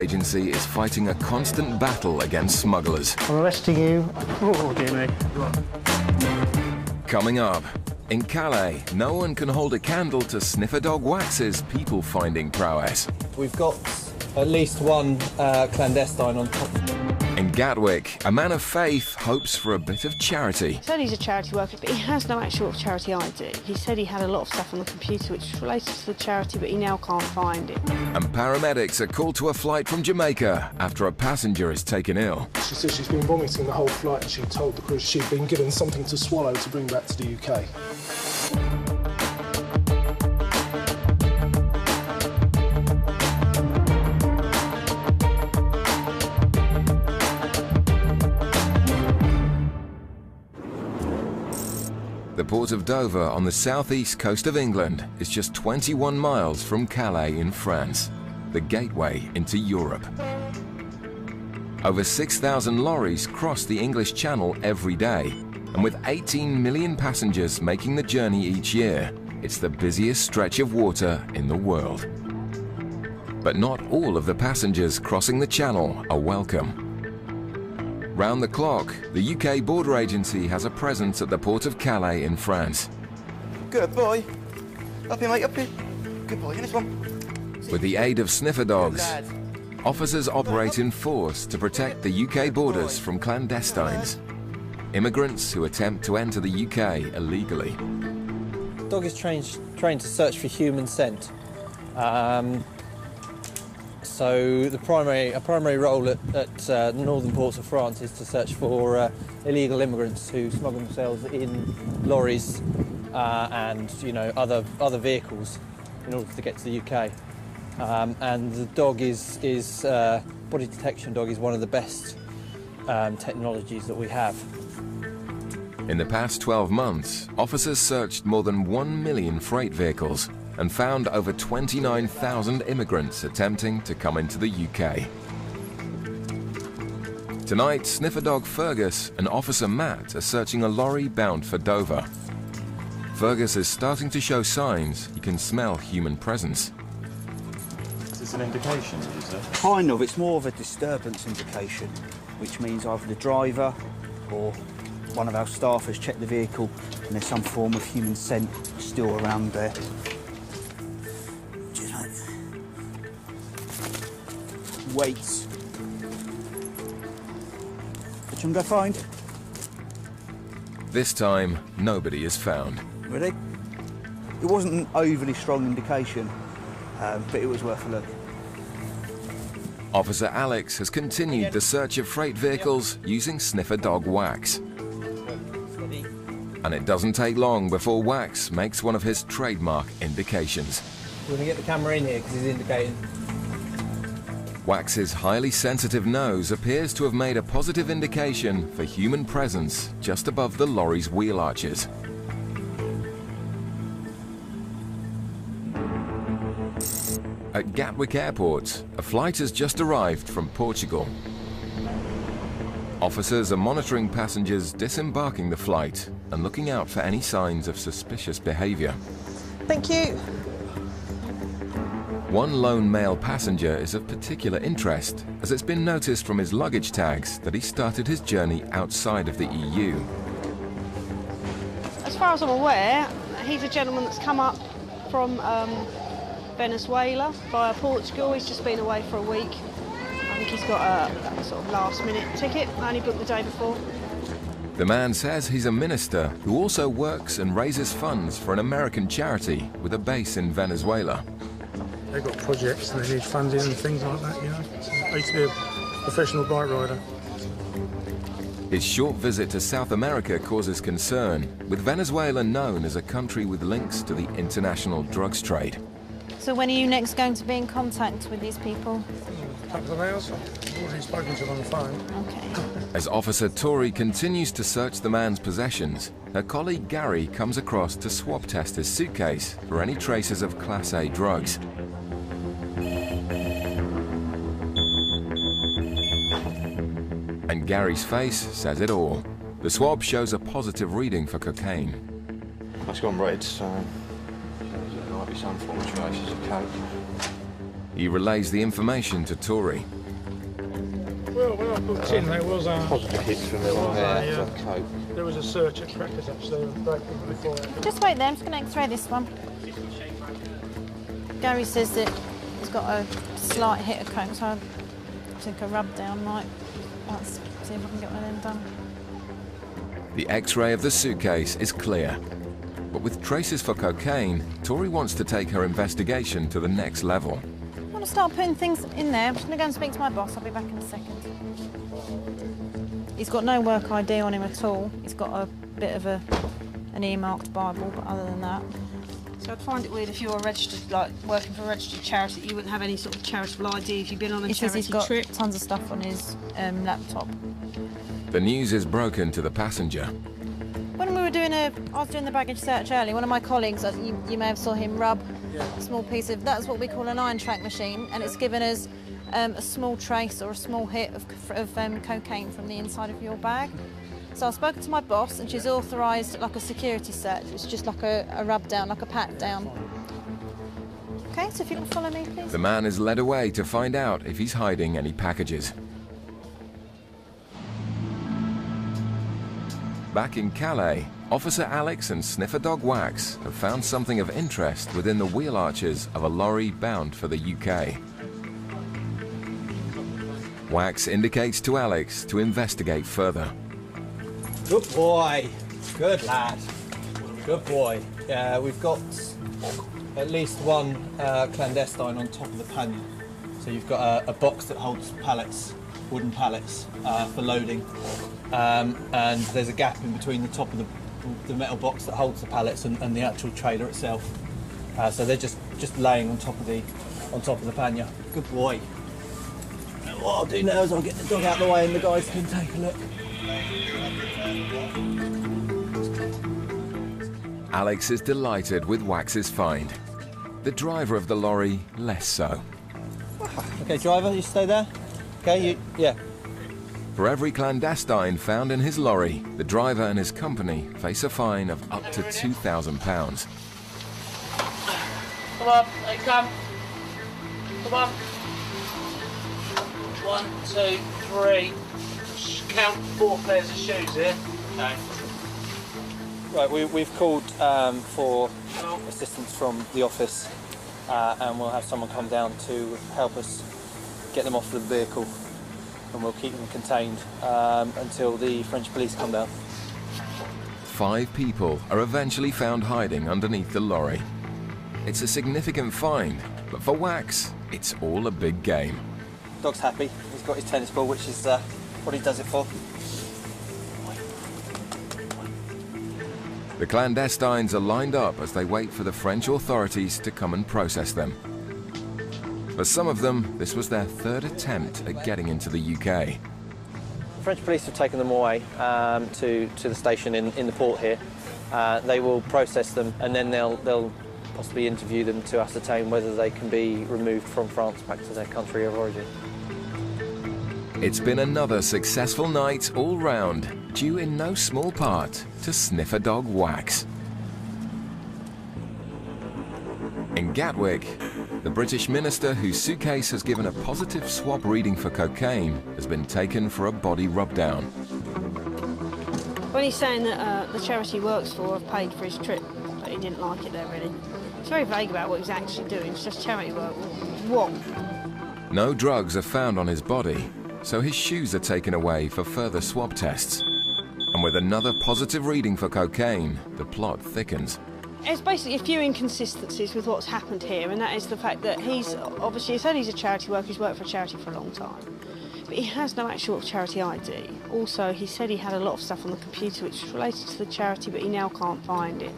agency is fighting a constant battle against smugglers. I'm arresting you. Oh, dear me. Coming up, in Calais, no one can hold a candle to sniffer dog wax's people-finding prowess. We've got at least one clandestine on top. In Gatwick, a man of faith hopes for a bit of charity. He said he's a charity worker, but he has no actual charity ID. He said he had a lot of stuff on the computer which was related to the charity, but he now can't find it. And paramedics are called to a flight from Jamaica after a passenger is taken ill. She said she's been vomiting the whole flight and she told the crew she'd been given something to swallow to bring back to the UK. The port of Dover on the southeast coast of England is just 21 miles from Calais in France, the gateway into Europe. Over 6,000 lorries cross the English Channel every day, and with 18 million passengers making the journey each year, it's the busiest stretch of water in the world. But not all of the passengers crossing the Channel are welcome. Round the clock, the UK Border Agency has a presence at the port of Calais in France. Good boy. Up here, mate, up here. Good boy, in this one. With the aid of sniffer dogs, officers operate in force to protect the UK borders from clandestines, immigrants who attempt to enter the UK illegally. The dog is trained to search for human scent. So a primary role at northern ports of France is to search for illegal immigrants who smuggle themselves in lorries and other vehicles in order to get to the UK. And the dog body detection dog is one of the best technologies that we have. In the past 12 months, officers searched more than 1 million freight vehicles and found over 29,000 immigrants attempting to come into the UK. Tonight, sniffer dog Fergus and Officer Matt are searching a lorry bound for Dover. Fergus is starting to show signs he can smell human presence. Is this an indication, is it? Kind of, it's more of a disturbance indication, which means either the driver or one of our staff has checked the vehicle and there's some form of human scent still around there. Weights. Which one go find? This time, nobody is found. Ready? It wasn't an overly strong indication, but it was worth a look. Officer Alex has continued the search of freight vehicles using sniffer dog wax. And it doesn't take long before wax makes one of his trademark indications. We're going to get the camera in here because he's indicating. Wax's highly sensitive nose appears to have made a positive indication for human presence just above the lorry's wheel arches. At Gatwick Airport, a flight has just arrived from Portugal. Officers are monitoring passengers disembarking the flight and looking out for any signs of suspicious behaviour. Thank you. One lone male passenger is of particular interest, as it's been noticed from his luggage tags that he started his journey outside of the EU. As far as I'm aware, he's a gentleman that's come up from Venezuela via Portugal. He's just been away for a week. I think he's got a sort of last-minute ticket, only booked the day before. The man says he's a minister who also works and raises funds for an American charity with a base in Venezuela. They've got projects and they need funding and things like that, you know. So I used to be a professional bike rider. His short visit to South America causes concern, with Venezuela known as a country with links to the international drugs trade. So when are you next going to be in contact with these people? A couple of hours. I've already spoken to them on the phone. Okay. As Officer Tori continues to search the man's possessions, her colleague Gary comes across to swab test his suitcase for any traces of Class A drugs. And Gary's face says it all. The swab shows a positive reading for cocaine. That's gone red, so there might be some form of traces of coke. He He relays the information to Tory. Well, when I booked in, there was a Positive hits from the there was a search at Crackers actually before. Just wait there, I'm just going to X-ray this one. Gary says that he's got a slight hit of coke, so I think a rub down might. Let's see if I can get one of them done. The X-ray of the suitcase is clear. But with traces for cocaine, Tori wants to take her investigation to the next level. I want to start putting things in there. I'm just going to go and speak to my boss. I'll be back in a second. He's got no work ID on him at all. He's got a bit of an earmarked Bible, but other than that. So I'd find it weird if you're registered, like working for a registered charity, you wouldn't have any sort of charitable ID if you've been on a He says charity he's got trip. tons of stuff on his laptop. The news is broken to the passenger. When I was doing the baggage search earlier, one of my colleagues, you may have saw him rub a small piece of, that's what we call an iron track machine, and it's given us a small trace or a small hit of cocaine from the inside of your bag. So I've spoken to my boss and she's authorised like a security search. It's just like a rub down, like a pat down. Okay, so if you can follow me, please. The man is led away to find out if he's hiding any packages. Back in Calais, Officer Alex and sniffer dog Wax have found something of interest within the wheel arches of a lorry bound for the UK. Wax indicates to Alex to investigate further. Good boy. Good lad. Good boy. Yeah, we've got at least one clandestine on top of the pannier. So you've got a box that holds pallets, wooden pallets for loading. And there's a gap in between the top of the metal box that holds the pallets and the actual trailer itself. So they're just laying on top of the pannier. Good boy. And what I'll do now is I'll get the dog out of the way and the guys can take a look. Alex is delighted with Wax's find. The driver of the lorry, less so. Okay, driver, you stay there. Okay, yeah. For every clandestine found in his lorry, the driver and his company face a fine of up to £2,000. Come on, they come. Come on. 1, 2, 3. Count 4 pairs of shoes here. Okay. Right, we've called for assistance from the office and we'll have someone come down to help us get them off the vehicle, and we'll keep them contained until the French police come down. 5 people are eventually found hiding underneath the lorry. It's a significant find, but for Wax, it's all a big game. Dog's happy. He's got his tennis ball, which is what he does it for. The clandestines are lined up as they wait for the French authorities to come and process them. For some of them, this was their 3rd attempt at getting into the UK. The French police have taken them away to the station in the port here. They will process them and then they'll possibly interview them to ascertain whether they can be removed from France back to their country of origin. It's been another successful night all round, due in no small part to sniffer dog Wax. In Gatwick, the British minister whose suitcase has given a positive swab reading for cocaine has been taken for a body rub-down. When he's saying that the charity he works for have paid for his trip, but he didn't like it there really. It's very vague about what he's actually doing. It's just charity work. What? No drugs are found on his body, so his shoes are taken away for further swab tests. And with another positive reading for cocaine, the plot thickens. There's basically a few inconsistencies with what's happened here, and that is the fact that he's obviously, it's only he's a charity worker, he's worked for a charity for a long time, but he has no actual charity ID. Also, he said he had a lot of stuff on the computer which was related to the charity, but he now can't find it.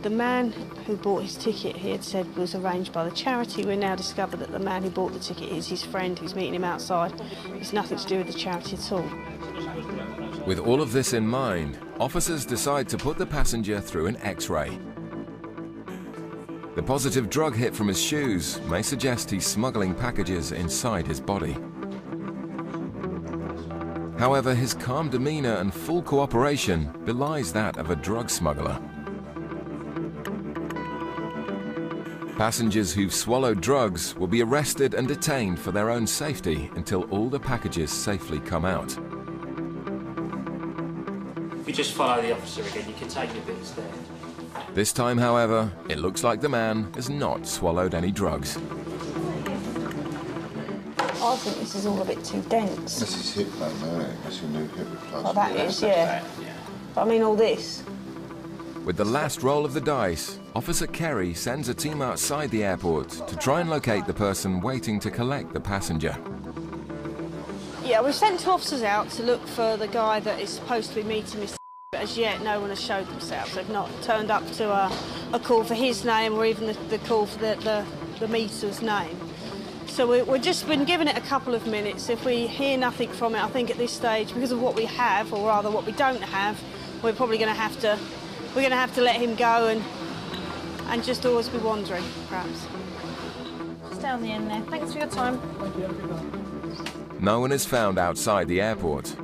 The man who bought his ticket, he had said, was arranged by the charity. We now discovered that the man who bought the ticket is his friend who's meeting him outside. It's nothing to do with the charity at all. With all of this in mind, officers decide to put the passenger through an X-ray. The positive drug hit from his shoes may suggest he's smuggling packages inside his body. However, his calm demeanour and full cooperation belies that of a drug smuggler. Passengers who've swallowed drugs will be arrested and detained for their own safety until all the packages safely come out. If you just follow the officer again, you can take your bits there. This time, however, it looks like the man has not swallowed any drugs. I think this is all a bit too dense. This is hip though, isn't it? That's your new hip replacement. Oh, that is, yeah. But I mean, all this. With the last roll of the dice, Officer Kerry sends a team outside the airport to try and locate the person waiting to collect the passenger. Yeah, we've sent 2 officers out to look for the guy that is supposed to be meeting Mr. But as yet, no one has showed themselves. They've not turned up to a call for his name or even the call for the meter's name. So we've just been given it a couple of minutes. If we hear nothing from it, I think at this stage, because of what we have, or rather what we don't have, we're probably going to have to let him go and just always be wandering, perhaps. Just down the end there. Thanks for your time. No one is found outside the airport.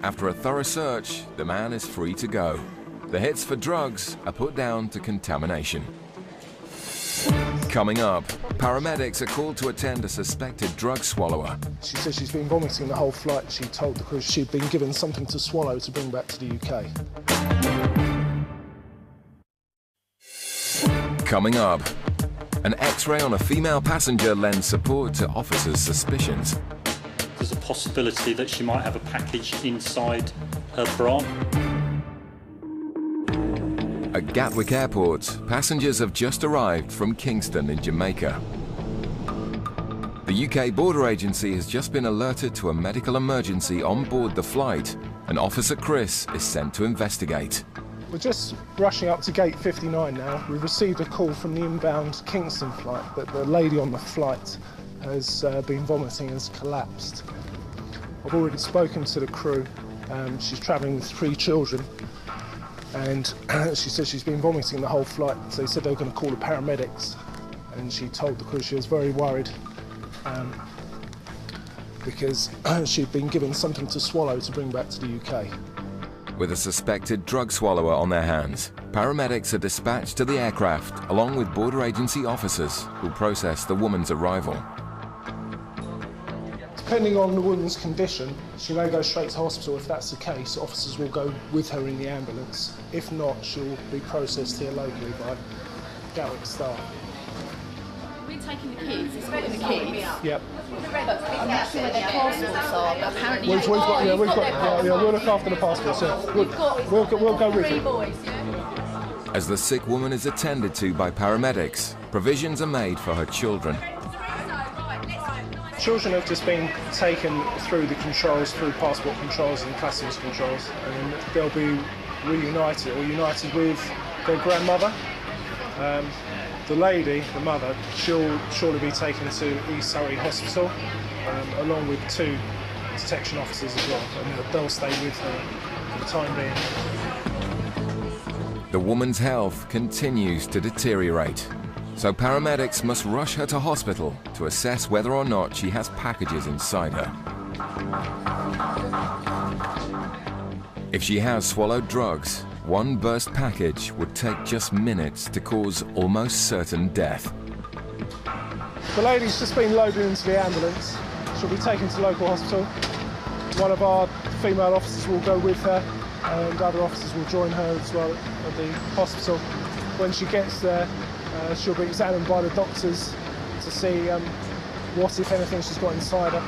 After a thorough search, the man is free to go. The hits for drugs are put down to contamination. Coming up, paramedics are called to attend a suspected drug swallower. She says she's been vomiting the whole flight. She told the crew she'd been given something to swallow to bring back to the UK. Coming up, an X-ray on a female passenger lends support to officers' suspicions. There's a possibility that she might have a package inside her bra. At Gatwick Airport, passengers have just arrived from Kingston in Jamaica. The UK Border Agency has just been alerted to a medical emergency on board the flight, and Officer Chris is sent to investigate. We're just rushing up to gate 59 now. We've received a call from the inbound Kingston flight that the lady on the flight has been vomiting and has collapsed. I've already spoken to the crew. She's travelling with 3 children. And she said she's been vomiting the whole flight. So they said they were going to call the paramedics. And she told the crew she was very worried because she'd been given something to swallow to bring back to the UK. With a suspected drug swallower on their hands, paramedics are dispatched to the aircraft along with border agency officers who process the woman's arrival. Depending on the woman's condition, she may go straight to hospital. If that's the case, officers will go with her in the ambulance. If not, she'll be processed here locally by Gatwick staff. We're taking the kids, escorting the kids. Yep. I'm not sure where their passports are, but apparently we've got, we'll look after the passports. Yeah. We'll go with you. Boys, yeah? As the sick woman is attended to by paramedics, provisions are made for her children. Children have just been taken through the controls, through passport controls and customs controls, and they'll be reunited or united with their grandmother. The lady, the mother, she'll surely be taken to East Surrey Hospital, along with 2 detection officers as well, and they'll stay with her for the time being. The woman's health continues to deteriorate, so paramedics must rush her to hospital to assess whether or not she has packages inside her. If she has swallowed drugs, one burst package would take just minutes to cause almost certain death. The lady's just been loaded into the ambulance. She'll be taken to local hospital. One of our female officers will go with her, and other officers will join her as well at the hospital. When she gets there, she'll be examined by the doctors to see what, if anything, she's got inside her.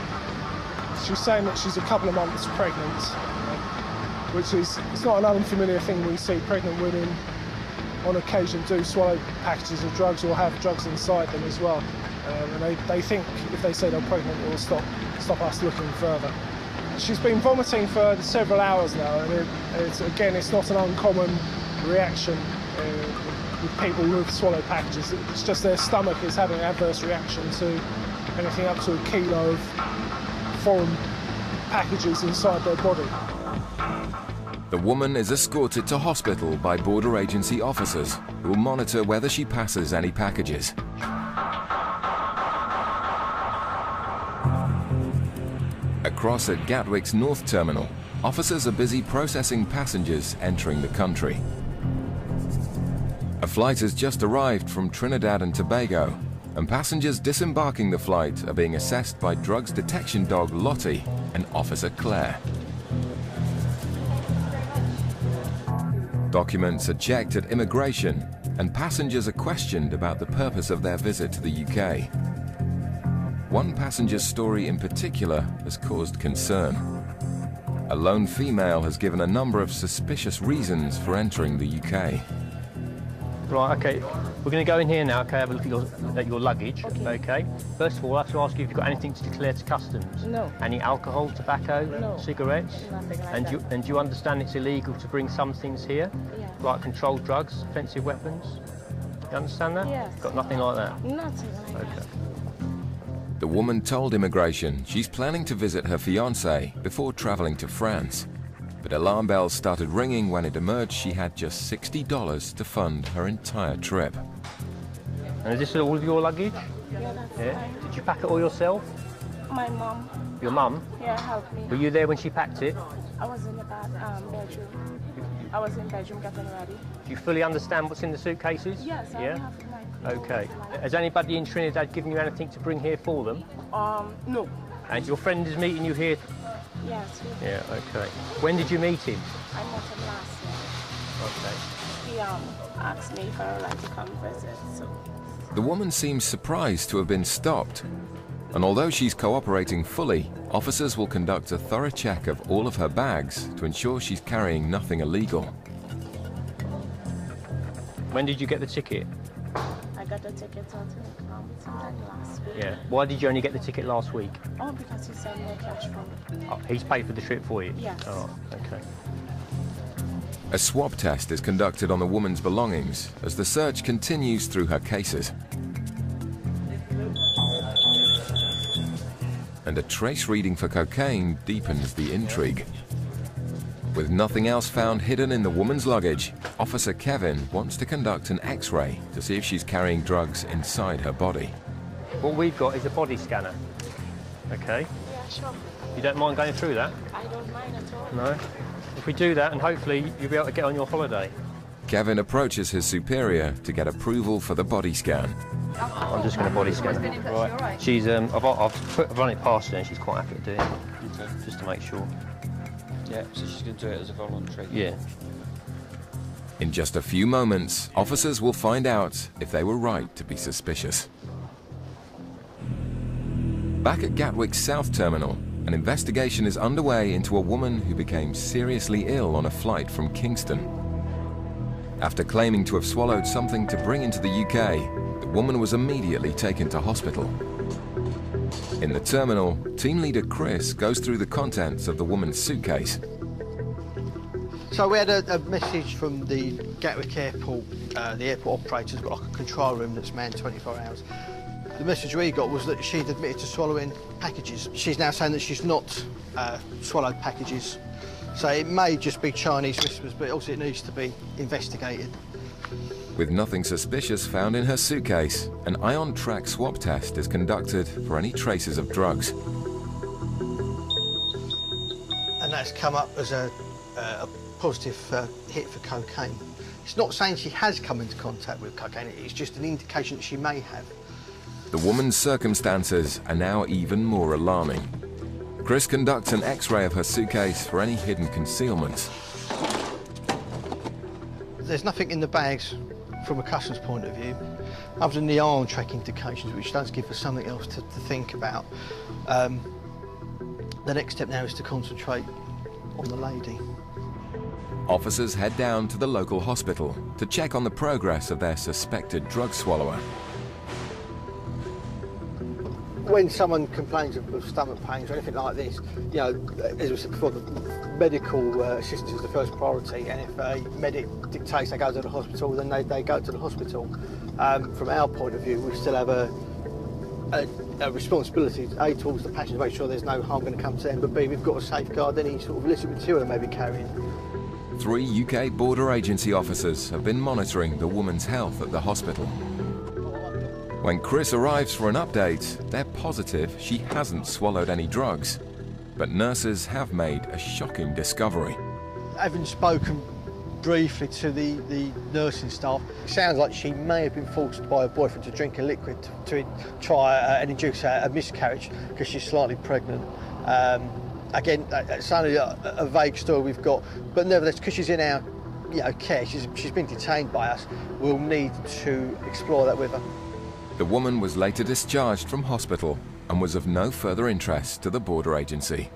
She's saying that she's a couple of months pregnant, which is, it's not an unfamiliar thing. We see pregnant women on occasion do swallow packages of drugs or have drugs inside them as well. And they think if they say they're pregnant, it will stop us looking further. She's been vomiting for several hours now, and it's not an uncommon reaction with people who've swallowed packages. It's just their stomach is having an adverse reaction to anything up to 1 kilo of foreign packages inside their body. The woman is escorted to hospital by border agency officers who will monitor whether she passes any packages. Across at Gatwick's North Terminal, officers are busy processing passengers entering the country. A flight has just arrived from Trinidad and Tobago, and passengers disembarking the flight are being assessed by drugs detection dog Lottie and Officer Claire. Documents are checked at immigration, and passengers are questioned about the purpose of their visit to the UK. One passenger's story in particular has caused concern. A lone female has given a number of suspicious reasons for entering the UK. Right, okay, we're going to go in here now, okay, have a look at your luggage, okay. First of all, I have to ask you if you've got anything to declare to customs. No. Any alcohol, tobacco, no. Cigarettes? Nothing like that. And do you understand it's illegal to bring some things here? Yeah. Like controlled drugs, offensive weapons? You understand that? Yes. Got nothing like that? Nothing like that. Okay. The woman told immigration she's planning to visit her fiancé before traveling to France. But alarm bells started ringing when it emerged she had just $60 to fund her entire trip. And is this all of your luggage? Yeah, that's Yeah. fine. Did you pack it all yourself? My mom. Your mum? Yeah, helped me. Were you there when she packed it? I was in the bedroom. I was in the bedroom getting ready. Do you fully understand what's in the suitcases? Yes, I Yeah? have my... Okay. Has anybody in Trinidad given you anything to bring here for them? No. And your friend is meeting you here? Yes. Yeah, okay. When did you meet him? I met him last Okay. year. He asked me if I would like to come visit, so... The woman seems surprised to have been stopped. And although she's cooperating fully, officers will conduct a thorough check of all of her bags to ensure she's carrying nothing illegal. When did you get the ticket? I got the ticket sometime last week. Yeah. Why did you only get the ticket last week? Oh, because he sent me a cash from... Oh, he's paid for the trip for you? Yes. Oh, okay. A swab test is conducted on the woman's belongings as the search continues through her cases. And a trace reading for cocaine deepens the intrigue. With nothing else found hidden in the woman's luggage, Officer Kevin wants to conduct an X-ray to see if she's carrying drugs inside her body. What we've got is a body scanner. Okay? Yeah, sure. You don't mind going through that? I don't mind at all. No? If we do that, and hopefully you'll be able to get on your holiday. Kevin approaches his superior to get approval for the body scan. I'm just going to body scan her. Right. She's I've run it past her and she's quite happy to do it. Okay. Just to make sure. Yeah, so she's going to do it as a voluntary. Yeah. In just a few moments, officers will find out if they were right to be suspicious. Back at Gatwick's South Terminal, an investigation is underway into a woman who became seriously ill on a flight from Kingston. After claiming to have swallowed something to bring into the UK, the woman was immediately taken to hospital. In the terminal, team leader Chris goes through the contents of the woman's suitcase. So we had a message from the Gatwick airport. The airport operator's got like a control room that's manned 24 hours. The message we got was that she'd admitted to swallowing packages. She's now saying that she's not swallowed packages. So it may just be Chinese whispers, but also it needs to be investigated. With nothing suspicious found in her suitcase, an ion track swab test is conducted for any traces of drugs. And that's come up as a positive hit for cocaine. It's not saying she has come into contact with cocaine, it's just an indication that she may have. The woman's circumstances are now even more alarming. Chris conducts an X-ray of her suitcase for any hidden concealments. There's nothing in the bags from a customs point of view, other than the ion track indications, which does give us something else to think about. The next step now is to concentrate on the lady. Officers head down to the local hospital to check on the progress of their suspected drug swallower. When someone complains of stomach pains or anything like this, you know, as we said before, the medical assistance is the first priority, and if a medic dictates they go to the hospital, then they go to the hospital. From our point of view, we still have a responsibility, A, towards the patient to make sure there's no harm going to come to them, but B, we've got to safeguard any sort of illicit material they may be carrying. 3 UK border agency officers have been monitoring the woman's health at the hospital. When Chris arrives for an update, they're positive she hasn't swallowed any drugs. But nurses have made a shocking discovery. Having spoken briefly to the nursing staff. It sounds like she may have been forced by her boyfriend to drink a liquid to try and induce a miscarriage because she's slightly pregnant. Again, it's only a vague story we've got, but nevertheless, because she's in our care, she's been detained by us, we'll need to explore that with her. The woman was later discharged from hospital and was of no further interest to the border agency.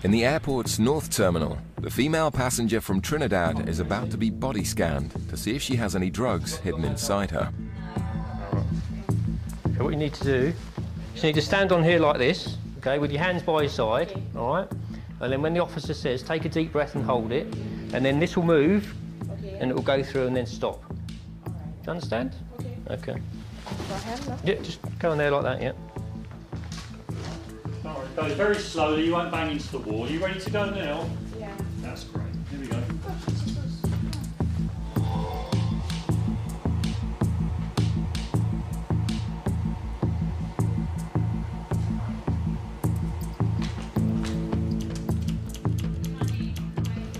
In the airport's North Terminal, the female passenger from Trinidad is about to be body scanned to see if she has any drugs hidden inside her. So what you need to do, you just need to stand on here like this, okay, with your hands by your side, all right? And then when the officer says, take a deep breath and hold it, and then this will move, and it will go through and then stop. Do you understand? Okay. Yeah, just go on there like that, yeah. Go very slowly, you won't bang into the wall. Are you ready to go now? Yeah. That's great. Here we go.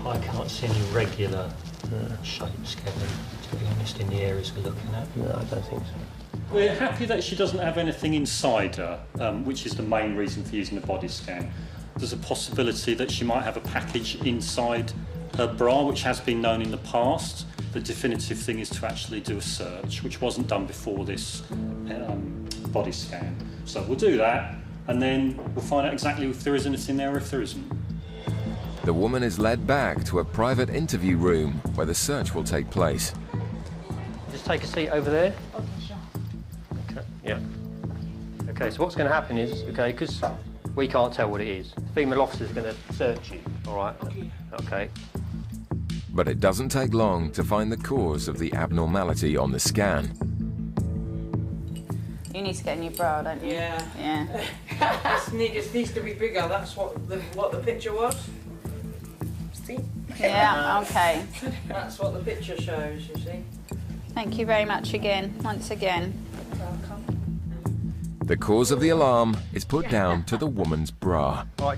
I can't see any regular shapes, Kevin, to be honest, in the areas we're looking at. No, I don't think so. We're happy that she doesn't have anything inside her, which is the main reason for using the body scan. There's a possibility that she might have a package inside her bra, which has been known in the past. The definitive thing is to actually do a search, which wasn't done before this body scan. So we'll do that, and then we'll find out exactly if there is anything there or if there isn't. The woman is led back to a private interview room where the search will take place. Just take a seat over there. Yeah. Okay, so what's going to happen is, okay, because we can't tell what it is, the female officer's going to search you, all right? Okay. But it doesn't take long to find the cause of the abnormality on the scan. You need to get a new bra, don't you? Yeah. Yeah. It needs to be bigger. That's what the picture was. See? Yeah, okay. That's what the picture shows, you see. Thank you very much again, once again. The cause of the alarm is put down to the woman's bra. Right.